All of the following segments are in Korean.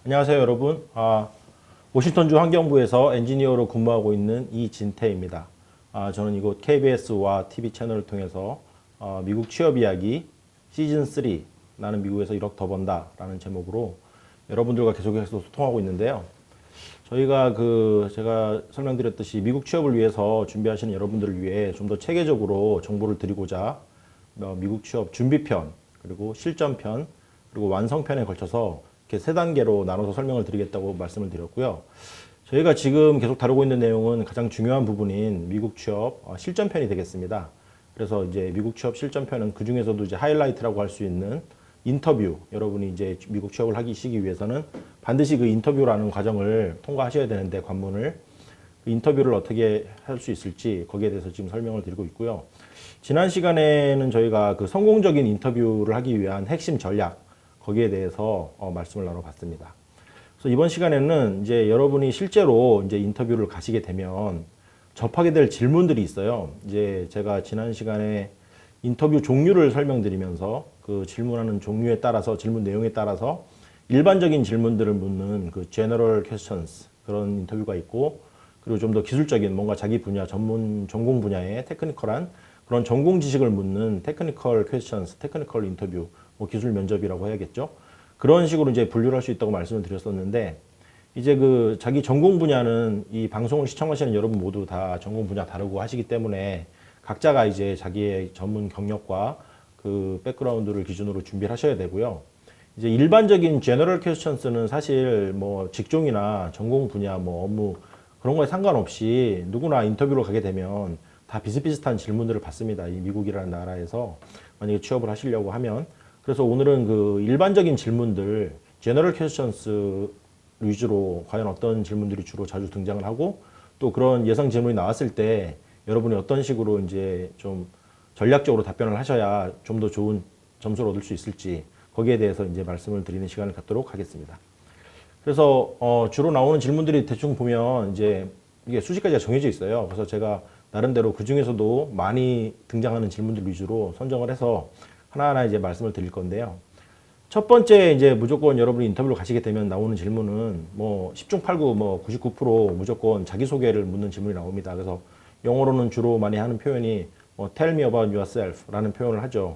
안녕하세요, 여러분. 워싱턴주 환경부에서 엔지니어로 근무하고 있는 이진태입니다. 저는 이곳 KBS와 TV 채널을 통해서 미국 취업 이야기 시즌 3 나는 미국에서 1억 더 번다 라는 제목으로 여러분들과 계속해서 소통하고 있는데요. 저희가 제가 설명드렸듯이 미국 취업을 위해서 준비하시는 여러분들을 위해 좀 더 체계적으로 정보를 드리고자 미국 취업 준비편, 그리고 실전편, 그리고 완성편에 걸쳐서 이렇게 세 단계로 나눠서 설명을 드리겠다고 말씀을 드렸고요. 저희가 지금 계속 다루고 있는 내용은 가장 중요한 부분인 미국 취업 실전편이 되겠습니다. 그래서 이제 미국 취업 실전편은 그 중에서도 이제 하이라이트라고 할 수 있는 인터뷰, 여러분이 이제 미국 취업을 하시기 위해서는 반드시 그 인터뷰라는 과정을 통과하셔야 되는데, 관문을 그 인터뷰를 어떻게 할 수 있을지 거기에 대해서 지금 설명을 드리고 있고요. 지난 시간에는 저희가 그 성공적인 인터뷰를 하기 위한 핵심 전략, 거기에 대해서 말씀을 나눠봤습니다. 그래서 이번 시간에는 이제 여러분이 실제로 이제 인터뷰를 가시게 되면 접하게 될 질문들이 있어요. 이제 제가 지난 시간에 인터뷰 종류를 설명드리면서 그 질문하는 종류에 따라서, 질문 내용에 따라서 일반적인 질문들을 묻는 그 general questions, 그런 인터뷰가 있고, 그리고 좀 더 기술적인 뭔가 자기 분야, 전공 분야의 테크니컬한 그런 전공 지식을 묻는 technical questions, technical 인터뷰, 뭐 기술 면접이라고 해야겠죠. 그런 식으로 이제 분류를 할 수 있다고 말씀을 드렸었는데, 이제 그 자기 전공 분야는 이 방송을 시청하시는 여러분 모두 다 전공 분야 다르고 하시기 때문에 각자가 이제 자기의 전문 경력과 그 백그라운드를 기준으로 준비를 하셔야 되고요. 이제 일반적인 제너럴 퀘스천스는 사실 뭐 직종이나 전공 분야, 뭐 업무 그런 거에 상관없이 누구나 인터뷰로 가게 되면 다 비슷비슷한 질문들을 받습니다. 이 미국이라는 나라에서 만약에 취업을 하시려고 하면. 그래서 오늘은 그 일반적인 질문들, 제너럴 퀘스천스 위주로 과연 어떤 질문들이 주로 자주 등장을 하고, 또 그런 예상 질문이 나왔을 때 여러분이 어떤 식으로 이제 좀 전략적으로 답변을 하셔야 좀 더 좋은 점수를 얻을 수 있을지, 거기에 대해서 이제 말씀을 드리는 시간을 갖도록 하겠습니다. 그래서 주로 나오는 질문들이 대충 보면 이제 이게 수식까지가 정해져 있어요. 그래서 제가 나름대로 그 중에서도 많이 등장하는 질문들 위주로 선정을 해서 하나하나 이제 말씀을 드릴 건데요. 첫 번째, 이제 무조건 여러분이 인터뷰를 가시게 되면 나오는 질문은 뭐 10중 8구, 뭐 99% 무조건 자기소개를 묻는 질문이 나옵니다. 그래서 영어로는 주로 많이 하는 표현이 뭐 tell me about yourself 라는 표현을 하죠.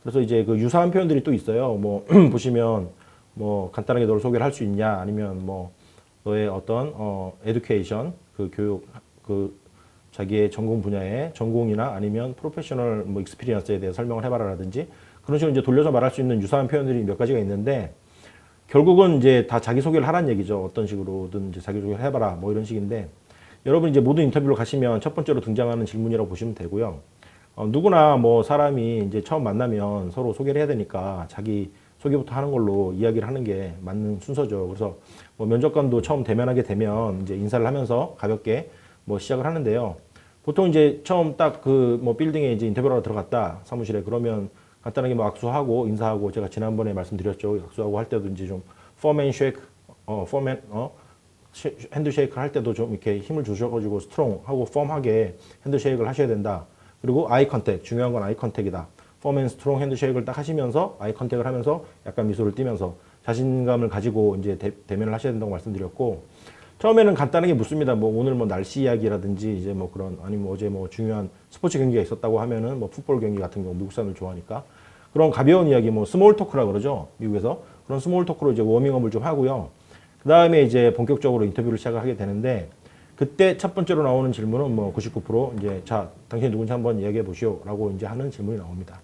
그래서 이제 그 유사한 표현들이 또 있어요. 뭐 보시면 뭐 간단하게 너를 소개를 할 수 있냐, 아니면 뭐 너의 어떤 education, 그 교육, 그 자기의 전공 분야의 전공이나 아니면 프로페셔널 뭐 익스피리언스에 대해 설명을 해봐라라든지, 그런 식으로 이제 돌려서 말할 수 있는 유사한 표현들이 몇 가지가 있는데, 결국은 이제 다 자기소개를 하라는 얘기죠. 어떤 식으로든 이제 자기소개를 해봐라, 뭐 이런 식인데, 여러분 이제 모든 인터뷰를 가시면 첫 번째로 등장하는 질문이라고 보시면 되고요. 누구나 뭐 사람이 이제 처음 만나면 서로 소개를 해야 되니까 자기 소개부터 하는 걸로 이야기를 하는 게 맞는 순서죠. 그래서 뭐 면접관도 처음 대면하게 되면 이제 인사를 하면서 가볍게 뭐 시작을 하는데요. 보통 이제 처음 딱 그 뭐 빌딩에 이제 인터뷰하러 들어갔다, 사무실에. 그러면 간단하게 뭐 악수하고 인사하고, 제가 지난번에 말씀드렸죠. 악수하고 할 때도 이제 좀 폼앤 쉐이크, 핸드 쉐이크를 할 때도 좀 이렇게 힘을 주셔가지고 스트롱하고 펌하게 핸드 쉐이크를 하셔야 된다. 그리고 아이 컨택, 중요한 건 아이 컨택이다. 펌 앤 스트롱 핸드 쉐이크를 딱 하시면서 아이 컨택을 하면서 약간 미소를 띠면서 자신감을 가지고 이제 대면을 하셔야 된다고 말씀드렸고, 처음에는 간단하게 묻습니다. 뭐 오늘 뭐 날씨 이야기라든지, 이제 뭐 그런, 아니면 어제 뭐 중요한 스포츠 경기가 있었다고 하면은 뭐 풋볼 경기 같은 경우 미국 사람들 좋아하니까 그런 가벼운 이야기, 뭐 스몰 토크라 그러죠, 미국에서. 그런 스몰 토크로 이제 워밍업을 좀 하고요. 그 다음에 이제 본격적으로 인터뷰를 시작을 하게 되는데, 그때 첫 번째로 나오는 질문은 뭐 99% 이제 자, 당신이 누군지 한번 이야기해 보시오 라고 이제 하는 질문이 나옵니다.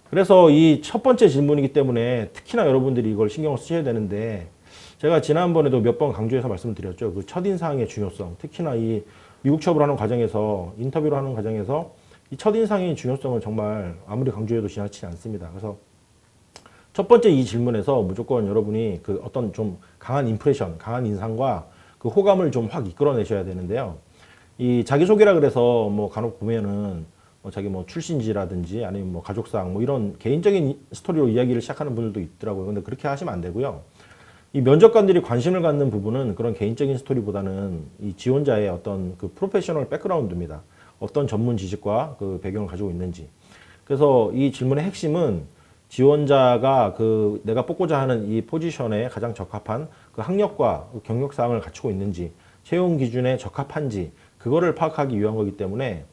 그래서 이 첫 번째 질문이기 때문에 특히나 여러분들이 이걸 신경을 쓰셔야 되는데, 제가 지난번에도 몇 번 강조해서 말씀을 드렸죠. 그 첫인상의 중요성, 특히나 이 미국 취업을 하는 과정에서, 인터뷰를 하는 과정에서 이 첫인상의 중요성은 정말 아무리 강조해도 지나치지 않습니다. 그래서 첫 번째 이 질문에서 무조건 여러분이 그 어떤 좀 강한 임프레션, 강한 인상과 그 호감을 좀 확 이끌어내셔야 되는데요. 이 자기소개라 그래서 뭐 간혹 보면은 뭐 자기 뭐 출신지라든지 아니면 뭐 가족상 뭐 이런 개인적인 스토리로 이야기를 시작하는 분들도 있더라고요. 근데 그렇게 하시면 안 되고요. 이 면접관들이 관심을 갖는 부분은 그런 개인적인 스토리보다는 이 지원자의 어떤 그 프로페셔널 백그라운드입니다. 어떤 전문 지식과 그 배경을 가지고 있는지. 그래서 이 질문의 핵심은 지원자가 그 내가 뽑고자 하는 이 포지션에 가장 적합한 그 학력과 그 경력 사항을 갖추고 있는지, 채용 기준에 적합한지 그거를 파악하기 위한 거기 때문에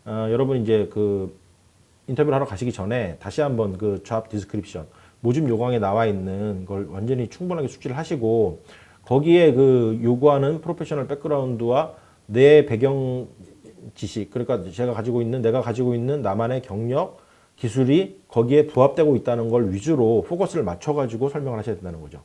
여러분 이제 그 인터뷰를 하러 가시기 전에 다시 한번 그 잡 디스크립션 모집 요강에 나와 있는 걸 완전히 충분하게 숙지를 하시고, 거기에 그 요구하는 프로페셔널 백그라운드와 내 배경 지식, 그러니까 내가 가지고 있는 나만의 경력, 기술이 거기에 부합되고 있다는 걸 위주로 포커스를 맞춰가지고 설명을 하셔야 된다는 거죠.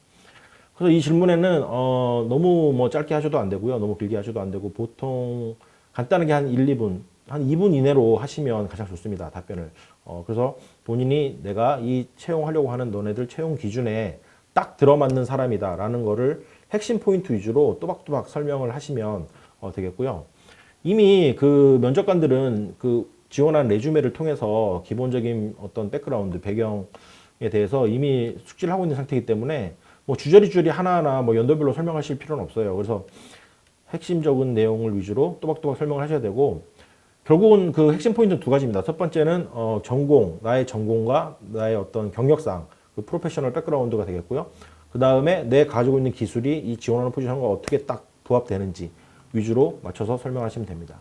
그래서 이 질문에는 너무 뭐 짧게 하셔도 안 되고요. 너무 길게 하셔도 안 되고, 보통 간단하게 한 1, 2분, 한 2분 이내로 하시면 가장 좋습니다. 답변을. 그래서 본인이 내가 이 채용하려고 하는 너네들 채용 기준에 딱 들어맞는 사람이다라는 거를 핵심 포인트 위주로 또박또박 설명을 하시면 되겠고요. 이미 그 면접관들은 그 지원한 레주메를 통해서 기본적인 어떤 백그라운드, 배경에 대해서 이미 숙지를 하고 있는 상태이기 때문에 뭐 주저리 하나하나 뭐 연도별로 설명하실 필요는 없어요. 그래서 핵심적인 내용을 위주로 또박또박 설명을 하셔야 되고, 결국은 그 핵심 포인트는 두 가지입니다. 첫 번째는 나의 전공과 나의 어떤 경력상 그 프로페셔널 백그라운드가 되겠고요. 그 다음에 내 가지고 있는 기술이 이 지원하는 포지션과 어떻게 딱 부합되는지 위주로 맞춰서 설명하시면 됩니다.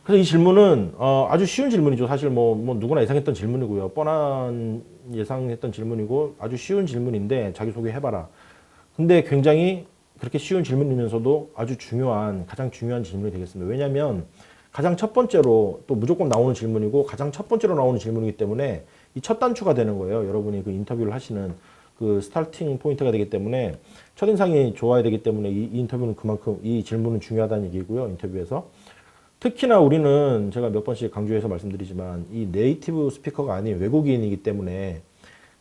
그래서 이 질문은 아주 쉬운 질문이죠. 사실 뭐 누구나 예상했던 질문이고요. 뻔한 예상했던 질문이고 아주 쉬운 질문인데, 자기소개 해봐라. 근데 굉장히 그렇게 쉬운 질문이면서도 아주 가장 중요한 질문이 되겠습니다. 왜냐하면 가장 첫 번째로, 또 무조건 나오는 질문이고 가장 첫 번째로 나오는 질문이기 때문에 이 첫 단추가 되는 거예요. 여러분이 그 인터뷰를 하시는 그 스타팅 포인트가 되기 때문에 첫인상이 좋아야 되기 때문에 이 인터뷰는 그만큼, 이 질문은 중요하다는 얘기고요. 인터뷰에서. 특히나 우리는 제가 몇 번씩 강조해서 말씀드리지만 이 네이티브 스피커가 아닌 외국인이기 때문에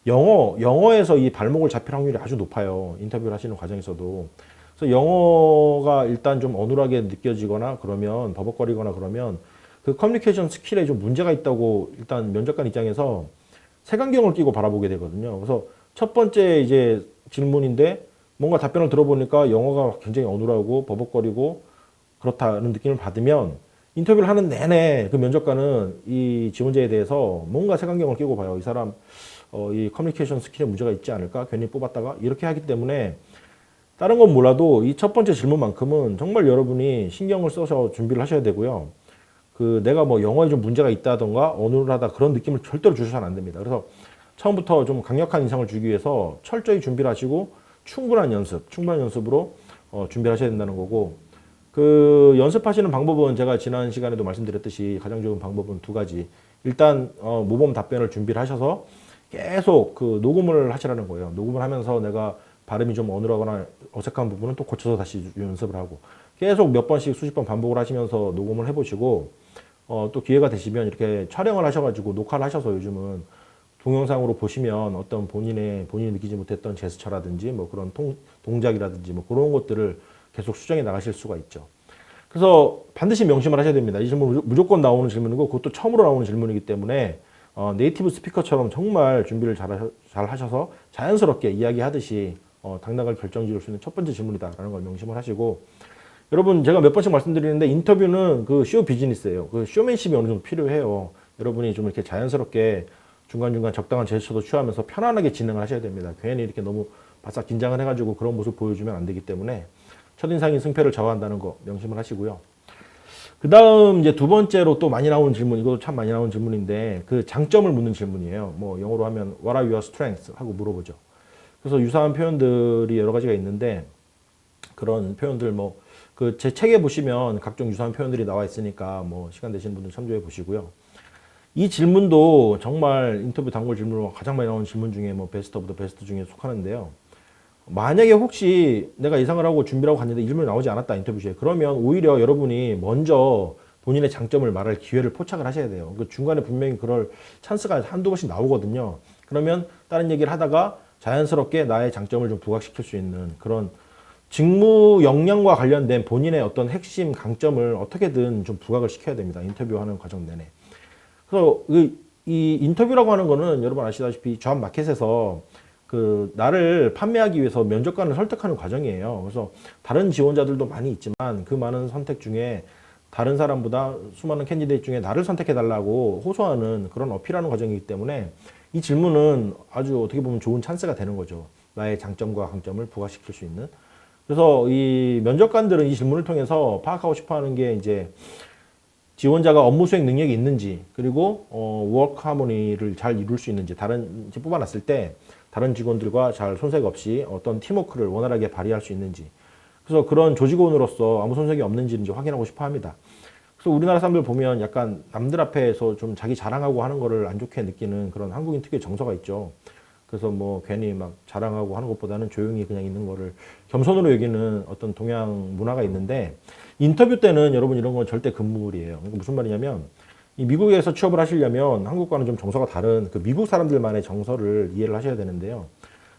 영어에서 이 발목을 잡힐 확률이 아주 높아요. 인터뷰를 하시는 과정에서도. 그래서 영어가 일단 좀 어눌하게 느껴지거나 그러면, 버벅거리거나 그러면 그 커뮤니케이션 스킬에 좀 문제가 있다고 일단 면접관 입장에서 색안경을 끼고 바라보게 되거든요. 그래서 첫 번째 이제 질문인데 뭔가 답변을 들어보니까 영어가 굉장히 어눌하고 버벅거리고 그렇다는 느낌을 받으면 인터뷰를 하는 내내 그 면접관은 이 지원자에 대해서 뭔가 색안경을 끼고 봐요. 이 사람 이 커뮤니케이션 스킬에 문제가 있지 않을까? 괜히 뽑았다가 이렇게 하기 때문에 다른 건 몰라도 이 첫 번째 질문만큼은 정말 여러분이 신경을 써서 준비를 하셔야 되고요. 그 내가 뭐 영어에 좀 문제가 있다던가 어눌하다 그런 느낌을 절대로 주셔서는 안 됩니다. 그래서 처음부터 좀 강력한 인상을 주기 위해서 철저히 준비를 하시고 충분한 연습으로 준비를 하셔야 된다는 거고, 그 연습하시는 방법은 제가 지난 시간에도 말씀드렸듯이 가장 좋은 방법은 두 가지. 일단 모범 답변을 준비를 하셔서 계속 그 녹음을 하시라는 거예요. 녹음을 하면서 내가 발음이 좀 어눌하거나 어색한 부분은 또 고쳐서 다시 연습을 하고, 계속 몇 번씩 수십 번 반복을 하시면서 녹음을 해보시고, 또 기회가 되시면 이렇게 촬영을 하셔가지고 녹화를 하셔서 요즘은 동영상으로 보시면 어떤 본인이 느끼지 못했던 제스처라든지 뭐 그런 동작이라든지 뭐 그런 것들을 계속 수정해 나가실 수가 있죠. 그래서 반드시 명심을 하셔야 됩니다. 이 질문 무조건 나오는 질문이고 그것도 처음으로 나오는 질문이기 때문에 네이티브 스피커처럼 정말 준비를 잘 하셔서 자연스럽게 이야기하듯이 당당하게 결정 지을 수 있는 첫 번째 질문이다라는 걸 명심을 하시고, 여러분 제가 몇 번씩 말씀드리는데 인터뷰는 그 쇼 비즈니스예요. 그 쇼맨십이 어느 정도 필요해요. 여러분이 좀 이렇게 자연스럽게 중간중간 적당한 제스처도 취하면서 편안하게 진행을 하셔야 됩니다. 괜히 이렇게 너무 바싹 긴장을 해가지고 그런 모습 보여주면 안 되기 때문에 첫인상이 승패를 좌우한다는 거 명심을 하시고요. 그 다음 이제 두 번째로 또 많이 나오는 질문, 이것도 참 많이 나오는 질문인데 그 장점을 묻는 질문이에요. 뭐 영어로 하면 What are your strengths? 하고 물어보죠. 그래서 유사한 표현들이 여러 가지가 있는데, 그런 표현들 뭐 그 제 책에 보시면 각종 유사한 표현들이 나와 있으니까 뭐 시간 되시는 분들 참조해 보시고요. 이 질문도 정말 인터뷰 단골 질문으로 가장 많이 나오는 질문 중에 뭐 베스트 오브 더 베스트 중에 속하는데요. 만약에 혹시 내가 예상을 하고 준비를 하고 갔는데 이 질문이 나오지 않았다, 인터뷰시에. 그러면 오히려 여러분이 먼저 본인의 장점을 말할 기회를 포착을 하셔야 돼요. 그 중간에 분명히 그럴 찬스가 한두 번씩 나오거든요. 그러면 다른 얘기를 하다가 자연스럽게 나의 장점을 좀 부각시킬 수 있는 그런 직무 역량과 관련된 본인의 어떤 핵심 강점을 어떻게든 좀 부각을 시켜야 됩니다. 인터뷰하는 과정 내내. 그래서 이 인터뷰라고 하는 거는 여러분 아시다시피 잡 마켓에서 그 나를 판매하기 위해서 면접관을 설득하는 과정이에요. 그래서 다른 지원자들도 많이 있지만 그 많은 선택 중에 다른 사람보다 수많은 캔디데이트 중에 나를 선택해 달라고 호소하는 그런 어필하는 과정이기 때문에 이 질문은 아주 어떻게 보면 좋은 찬스가 되는 거죠. 나의 장점과 강점을 부각시킬 수 있는. 그래서 이 면접관들은 이 질문을 통해서 파악하고 싶어 하는 게 이제 지원자가 업무 수행 능력이 있는지, 그리고 워크 하모니를 잘 이룰 수 있는지, 다른 뽑아놨을 때 다른 직원들과 잘 손색 없이 어떤 팀워크를 원활하게 발휘할 수 있는지, 그래서 그런 조직원으로서 아무 손색이 없는지 이제 확인하고 싶어 합니다. 그래서 우리나라 사람들 보면 약간 남들 앞에서 좀 자기 자랑하고 하는 거를 안 좋게 느끼는 그런 한국인 특유의 정서가 있죠. 그래서 뭐 괜히 막 자랑하고 하는 것보다는 조용히 그냥 있는 거를 겸손으로 여기는 어떤 동양 문화가 있는데, 인터뷰 때는 여러분 이런 건 절대 금물이에요. 그러니까 무슨 말이냐면, 이 미국에서 취업을 하시려면 한국과는 좀 정서가 다른 그 미국 사람들만의 정서를 이해를 하셔야 되는데요.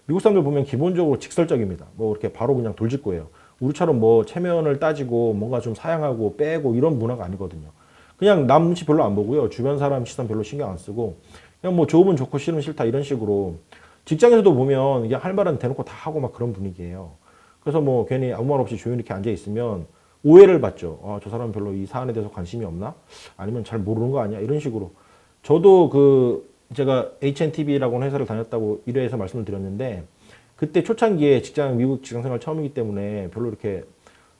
미국 사람들 보면 기본적으로 직설적입니다. 뭐 이렇게 바로 그냥 돌직구예요. 우리처럼 뭐 체면을 따지고 뭔가 좀 사양하고 빼고 이런 문화가 아니거든요. 그냥 남 눈치 별로 안 보고요. 주변 사람 시선 별로 신경 안 쓰고 그냥 뭐 좋으면 좋고 싫으면 싫다 이런 식으로, 직장에서도 보면 이게 할 말은 대놓고 다 하고 막 그런 분위기예요. 그래서 뭐 괜히 아무 말 없이 조용히 이렇게 앉아 있으면 오해를 받죠. 아, 저 사람은 별로 이 사안에 대해서 관심이 없나? 아니면 잘 모르는 거 아니야? 이런 식으로. 저도 제가 HNTV라고 하는 회사를 다녔다고 1회에서 말씀을 드렸는데, 그때 초창기에 미국 직장 생활 처음이기 때문에 별로 이렇게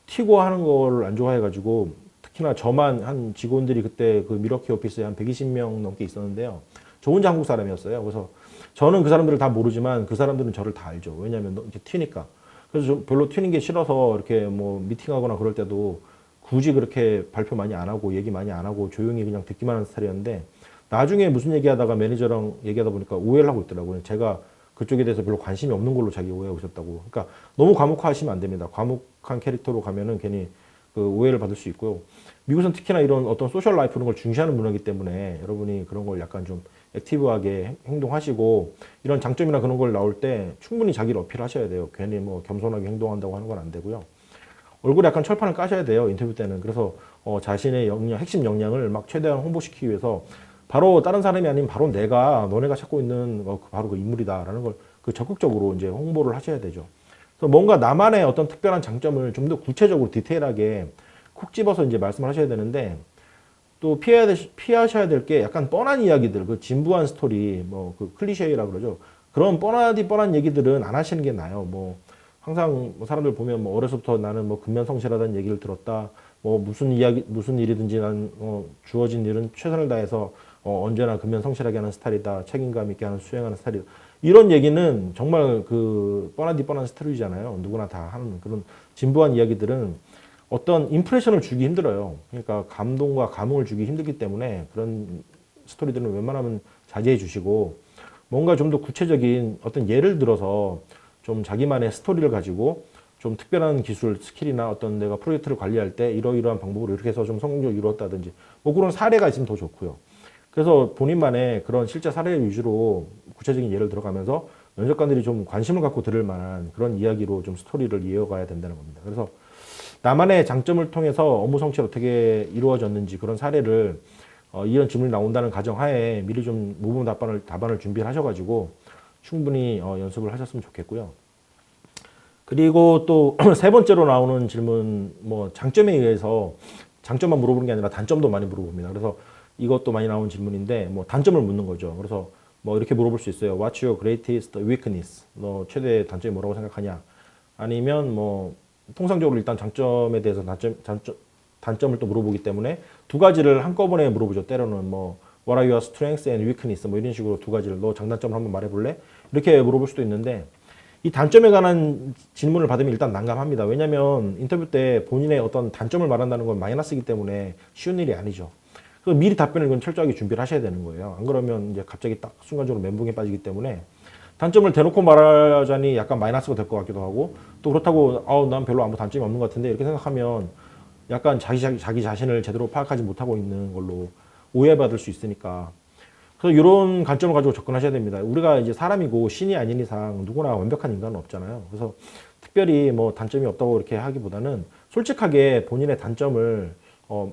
튀고 하는 걸 안 좋아해가지고, 특히나 저만 한 직원들이 그때 그 미러키 오피스에 한 120명 넘게 있었는데요. 저 혼자 한국 사람이었어요. 그래서 저는 그 사람들을 다 모르지만 그 사람들은 저를 다 알죠. 왜냐하면 이렇게 튀니까. 그래서 좀 별로 튀는 게 싫어서 이렇게 뭐 미팅하거나 그럴 때도 굳이 그렇게 발표 많이 안 하고 얘기 많이 안 하고 조용히 그냥 듣기만 하는 스타일이었는데, 나중에 무슨 얘기하다가 매니저랑 얘기하다 보니까 오해를 하고 있더라고요. 제가 그쪽에 대해서 별로 관심이 없는 걸로 자기 오해하고 있었다고. 그러니까 너무 과묵화하시면 안 됩니다. 과묵한 캐릭터로 가면은 괜히 그 오해를 받을 수 있고요. 미국은 특히나 이런 어떤 소셜 라이프 이런 걸 중시하는 문화이기 때문에 여러분이 그런 걸 약간 좀 액티브하게 행동하시고, 이런 장점이나 그런 걸 나올 때 충분히 자기를 어필하셔야 돼요. 괜히 뭐 겸손하게 행동한다고 하는 건 안 되고요. 얼굴에 약간 철판을 까셔야 돼요, 인터뷰 때는. 그래서 자신의 핵심 역량을 막 최대한 홍보시키기 위해서 바로 다른 사람이 아닌 바로 너네가 찾고 있는 바로 그 인물이다라는 걸 그 적극적으로 이제 홍보를 하셔야 되죠. 그래서 뭔가 나만의 어떤 특별한 장점을 좀 더 구체적으로 디테일하게 콕 집어서 이제 말씀을 하셔야 되는데, 또 피하셔야 될 게 약간 뻔한 이야기들, 그 진부한 스토리, 뭐 그 클리셰이라 그러죠. 그런 뻔한 얘기들은 안 하시는 게 나아요. 뭐 항상 뭐 사람들 보면 뭐 어려서부터 나는 뭐 근면성실하다는 얘기를 들었다. 뭐 무슨 일이든지 난 주어진 일은 최선을 다해서 언제나 근면성실하게 하는 스타일이다. 책임감 있게 수행하는 스타일이다. 이런 얘기는 정말 그 뻔한 스토리잖아요. 누구나 다 하는 그런 진부한 이야기들은 어떤 임프레션을 주기 힘들어요. 그러니까 감동과 감흥을 주기 힘들기 때문에 그런 스토리들은 웬만하면 자제해 주시고, 뭔가 좀 더 구체적인 어떤 예를 들어서 좀 자기만의 스토리를 가지고 좀 특별한 기술, 스킬이나 어떤 내가 프로젝트를 관리할 때 이러이러한 방법으로 이렇게 해서 좀 성공적으로 이루었다든지 뭐 그런 사례가 있으면 더 좋고요. 그래서 본인만의 그런 실제 사례 위주로 구체적인 예를 들어가면서 면접관들이 좀 관심을 갖고 들을 만한 그런 이야기로 좀 스토리를 이어가야 된다는 겁니다. 그래서 나만의 장점을 통해서 업무 성취가 어떻게 이루어졌는지 그런 사례를 이런 질문이 나온다는 가정하에 미리 좀 모범 답안을 준비를 하셔가지고 충분히 연습을 하셨으면 좋겠고요. 그리고 또 세 번째로 나오는 질문, 뭐 장점에 의해서 장점만 물어보는 게 아니라 단점도 많이 물어봅니다. 그래서 이것도 많이 나오는 질문인데, 뭐 단점을 묻는 거죠. 그래서 뭐 이렇게 물어볼 수 있어요. What's your greatest weakness? 너 최대 단점이 뭐라고 생각하냐? 아니면 뭐 통상적으로 일단 장점에 대해서 단점을 또 물어보기 때문에 두 가지를 한꺼번에 물어보죠. 때로는 뭐 What are your strengths and weakness? 뭐 이런 식으로 두 가지를, 너 장단점을 한번 말해볼래? 이렇게 물어볼 수도 있는데, 이 단점에 관한 질문을 받으면 일단 난감합니다. 왜냐하면 인터뷰 때 본인의 어떤 단점을 말한다는 건 마이너스이기 때문에 쉬운 일이 아니죠. 그래서 미리 답변을 이건 철저하게 준비를 하셔야 되는 거예요. 안 그러면 이제 갑자기 딱 순간적으로 멘붕에 빠지기 때문에 단점을 대놓고 말하자니 약간 마이너스가 될 것 같기도 하고, 또 그렇다고 난 별로 아무 단점이 없는 것 같은데 이렇게 생각하면 약간 자기 자신을 제대로 파악하지 못하고 있는 걸로 오해받을 수 있으니까, 그래서 이런 관점을 가지고 접근하셔야 됩니다. 우리가 이제 사람이고 신이 아닌 이상 누구나 완벽한 인간은 없잖아요. 그래서 특별히 뭐 단점이 없다고 이렇게 하기보다는 솔직하게 본인의 단점을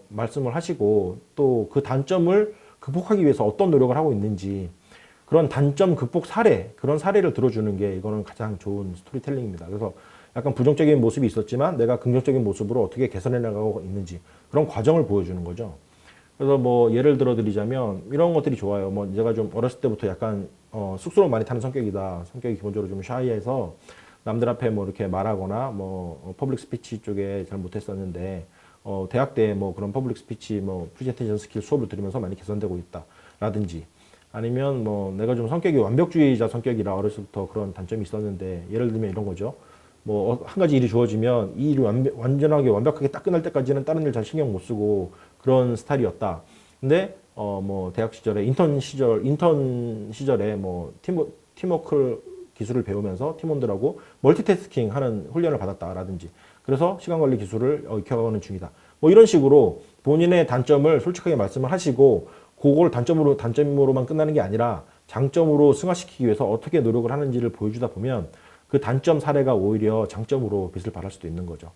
말씀을 하시고, 또 그 단점을 극복하기 위해서 어떤 노력을 하고 있는지 그런 단점 극복 사례, 그런 사례를 들어주는 게 이거는 가장 좋은 스토리텔링입니다. 그래서 약간 부정적인 모습이 있었지만 내가 긍정적인 모습으로 어떻게 개선해 나가고 있는지 그런 과정을 보여주는 거죠. 그래서 뭐 예를 들어 드리자면 이런 것들이 좋아요. 뭐 제가 좀 어렸을 때부터 약간 쑥스러움 많이 타는 성격이다. 성격이 기본적으로 좀 샤이해서 남들 앞에 뭐 이렇게 말하거나 뭐 퍼블릭 스피치 쪽에 잘 못했었는데 대학 때 뭐 그런 퍼블릭 스피치 뭐 프레젠테이션 스킬 수업을 들으면서 많이 개선되고 있다라든지 아니면 뭐 내가 좀 성격이 완벽주의자 성격이라 어렸을 때부터 그런 단점이 있었는데 예를 들면 이런 거죠. 뭐 한 가지 일이 주어지면 이 일이 완전하게 완벽하게 딱 끝날 때까지는 다른 일 잘 신경 못 쓰고 그런 스타일이었다. 근데 뭐 대학 시절에 인턴 시절에 뭐 팀워크 기술을 배우면서 팀원들하고 멀티태스킹 하는 훈련을 받았다라든지 그래서 시간 관리 기술을 익혀가는 중이다. 뭐 이런 식으로 본인의 단점을 솔직하게 말씀을 하시고 그걸 단점으로만 끝나는 게 아니라 장점으로 승화시키기 위해서 어떻게 노력을 하는지를 보여주다 보면 그 단점 사례가 오히려 장점으로 빛을 발할 수도 있는 거죠.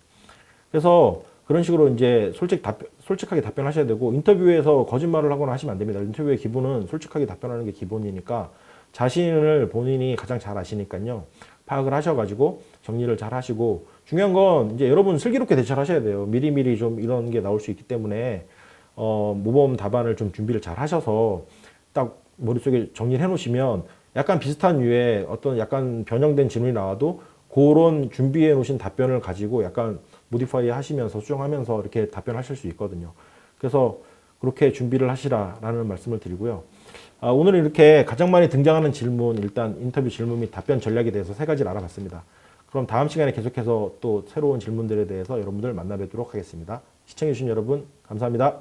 그래서 그런 식으로 이제 솔직하게 답변하셔야 되고 인터뷰에서 거짓말을 하거나 하시면 안 됩니다. 인터뷰의 기본은 솔직하게 답변하는 게 기본이니까 자신을 본인이 가장 잘 아시니까요. 파악을 하셔가지고 정리를 잘 하시고 중요한 건 이제 여러분 슬기롭게 대처를 하셔야 돼요. 미리미리 좀 이런 게 나올 수 있기 때문에 모범 답안을 좀 준비를 잘 하셔서 딱 머릿속에 정리를 해 놓으시면 약간 비슷한 류의 어떤 약간 변형된 질문이 나와도 그런 준비해 놓으신 답변을 가지고 약간 모디파이 하시면서 수정하면서 이렇게 답변하실 수 있거든요. 그래서 그렇게 준비를 하시라라는 말씀을 드리고요. 오늘 이렇게 가장 많이 등장하는 질문, 일단 인터뷰 질문 및 답변 전략에 대해서 3가지를 알아봤습니다. 그럼 다음 시간에 계속해서 또 새로운 질문들에 대해서 여러분들 만나 뵙도록 하겠습니다. 시청해주신 여러분 감사합니다.